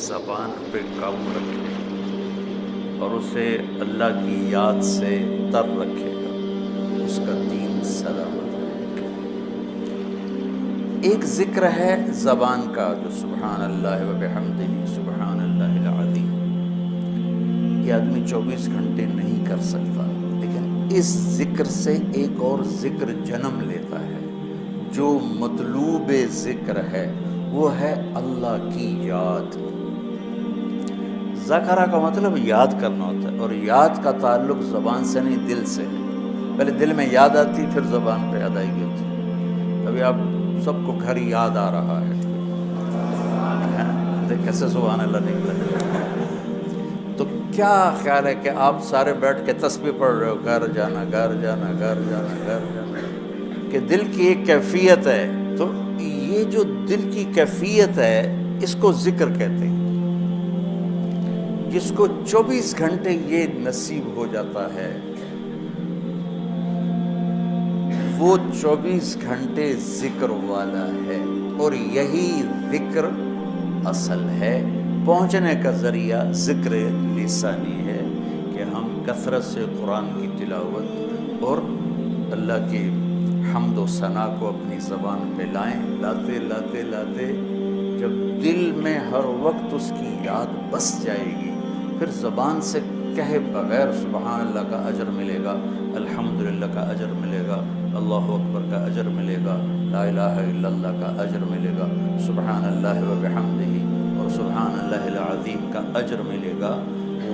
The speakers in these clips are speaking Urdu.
زبان پہ قابو رکھے اور اسے اللہ کی یاد سے تر رکھے گا، اس کا دین سلامت رہے گا۔ ایک ذکر ہے زبان کا جو سبحان اللہ و بحمدہ سبحان اللہ العظیم، یہ آدمی 24 گھنٹے نہیں کر سکتا، لیکن اس ذکر سے ایک اور ذکر جنم لیتا ہے جو مطلوب ذکر ہے، وہ ہے اللہ کی یاد۔ ذکرہ کا مطلب یاد کرنا ہوتا ہے، اور یاد کا تعلق زبان سے نہیں دل سے ہے۔ پہلے دل میں یاد آتی پھر زبان پہ ادائیگی ہوتی۔ ابھی آپ سب کو گھر یاد آ رہا ہے، دیکھ کیسے سبحان اللہ نکلا۔ تو کیا خیال ہے کہ آپ سارے بیٹھ کے تسبیح پڑھ رہے ہو، گھر جانا گھر جانا گھر جانا گھر جانا، کہ دل کی ایک کیفیت ہے۔ تو یہ جو دل کی کیفیت ہے اس کو ذکر کہتے ہیں۔ جس کو 24 گھنٹے یہ نصیب ہو جاتا ہے وہ 24 گھنٹے ذکر والا ہے، اور یہی ذکر اصل ہے۔ پہنچنے کا ذریعہ ذکر لسانی ہے کہ ہم کثرت سے قرآن کی تلاوت اور اللہ کی حمد و ثنا کو اپنی زبان پہ لائیں، لاتے لاتے لاتے جب دل میں ہر وقت اس کی یاد بس جائے گی، پھر زبان سے کہے بغیر سبحان اللہ کا اجر ملے گا، الحمدللہ کا اجر ملے گا، اللہ اکبر کا اجر ملے گا، لا الہ الا اللہ کا اجر ملے گا، سبحان اللہ و بحمدہ اور سبحان اللہ العظیم کا اجر ملے گا۔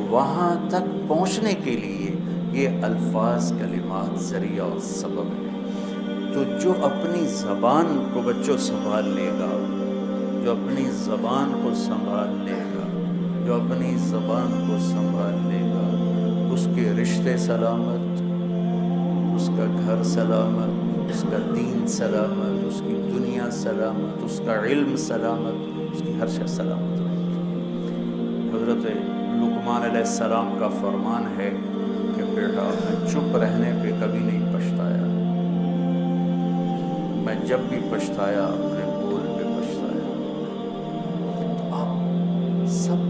وہاں تک پہنچنے کے لیے یہ الفاظ کلمات ذریعہ اور سبب ہے۔ تو جو اپنی زبان کو بچوں سنبھال لے گا، جو اپنی زبان کو سنبھال لے گا، جو اپنی زبان کو سنبھال لے گا، اس کے رشتے سلامت، اس کا گھر سلامت، اس کا دین سلامت، اس کی دنیا سلامت، اس کا علم سلامت، اس کی ہر شے سلامت رہے گی۔ حضرت لقمان علیہ السلام کا فرمان ہے کہ بیٹا میں چپ رہنے پہ کبھی نہیں پچھتایا، میں جب بھی پچھتایا اپنے بول پہ پچھتایا۔ آپ سب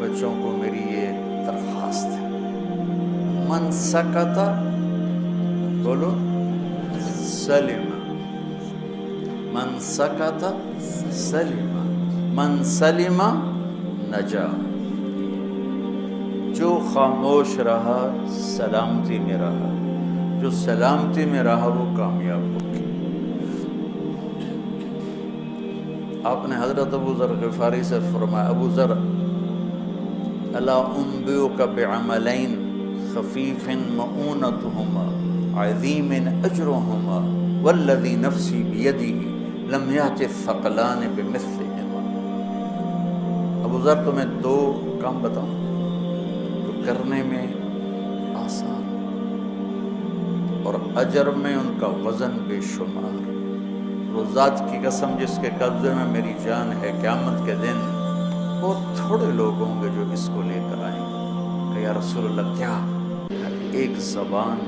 بچوں کو میری یہ درخواست ہے، من سکت بولو سلم، من سکت سلم، من سلم نجا، جو خاموش رہا سلامتی میں رہا، جو سلامتی میں رہا وہ کامیاب ہو گیا۔ آپ نے حضرت ابو ذر غفاری سے فرمایا، ابو ذر الا انبئک بعملین خفیف مؤونتہما عظیم اجرہما والذی نفسی بیدہ لم یأت الثقلان بمثلہما۔ ابو ذر تمہیں دو کام بتاؤں جو کرنے میں آسان اور اجر میں ان کا وزن بے شمار، وہ ذات کی قسم جس کے قبضے میں میری جان ہے، قیامت کے دن بہت تھوڑے لوگ ہوں گے جو اس کو لے کر آئیں گے کہ یا رسول اللہ کیا؟ ایک زبان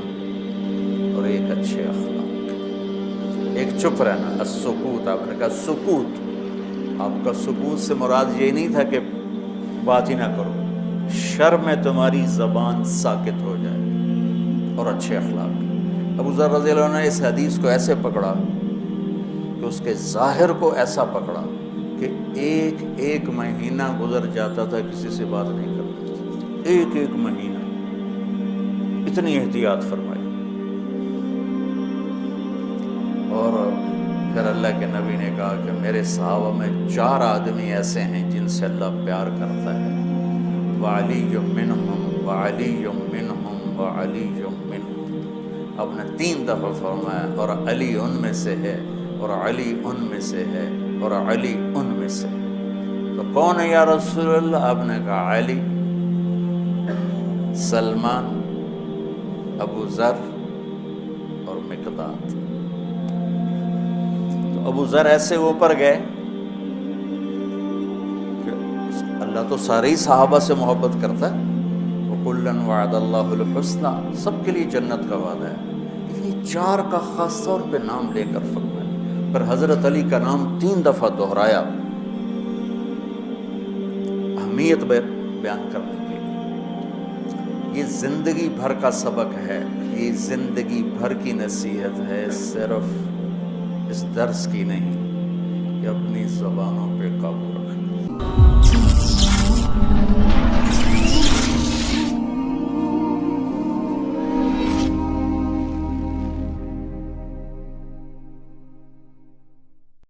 اور ایک اچھے اخلاق، ایک چپ رہنا، السکوت۔ آپ نے کہا سکوت، آپ کا سکوت سے مراد یہ نہیں تھا کہ بات ہی نہ کرو، شرم میں تمہاری زبان ساکت ہو جائے، اور اچھے اخلاق۔ ابو ذر رضی اللہ عنہ نے اس حدیث کو ایسے پکڑا کہ اس کے ظاہر کو ایسا پکڑا کہ ایک ایک مہینہ گزر جاتا تھا کسی سے بات نہیں کرتا تھا، ایک ایک مہینہ، اتنی احتیاط فرمائی۔ اور پھر اللہ کے نبی نے کہا کہ میرے صحابہ میں 4 آدمی ایسے ہیں جن سے اللہ پیار کرتا ہے، وعلی منہم وعلی منہم وعلی منہم۔ آپ نے 3 دفعہ فرمایا، اور علی ان میں سے ہے، اور علی ان میں سے ہے، اور علی ان میں سے ہے۔ تو کون ہے یا رسول اللہ؟ آپ نے کہا علی، سلمان، ابو ذر اور مقداد۔ تو ابو ذر ایسے اوپر گئے کہ اللہ تو سارے ہی صحابہ سے محبت کرتا ہے، وَكُلًّا وَعَدَ اللَّهُ الْحُسْنَى، سب کے لیے جنت کا وعدہ ہے، لیکن یہ 4 کا خاص طور پہ نام لے کر فرمایا، پر حضرت علی کا نام 3 دفعہ دہرایا اہمیت بیان کرنے کے لیے۔ یہ زندگی بھر کا سبق ہے، یہ زندگی بھر کی نصیحت ہے، صرف اس درس کی نہیں کہ اپنی زبانوں پہ قابو رکھیں۔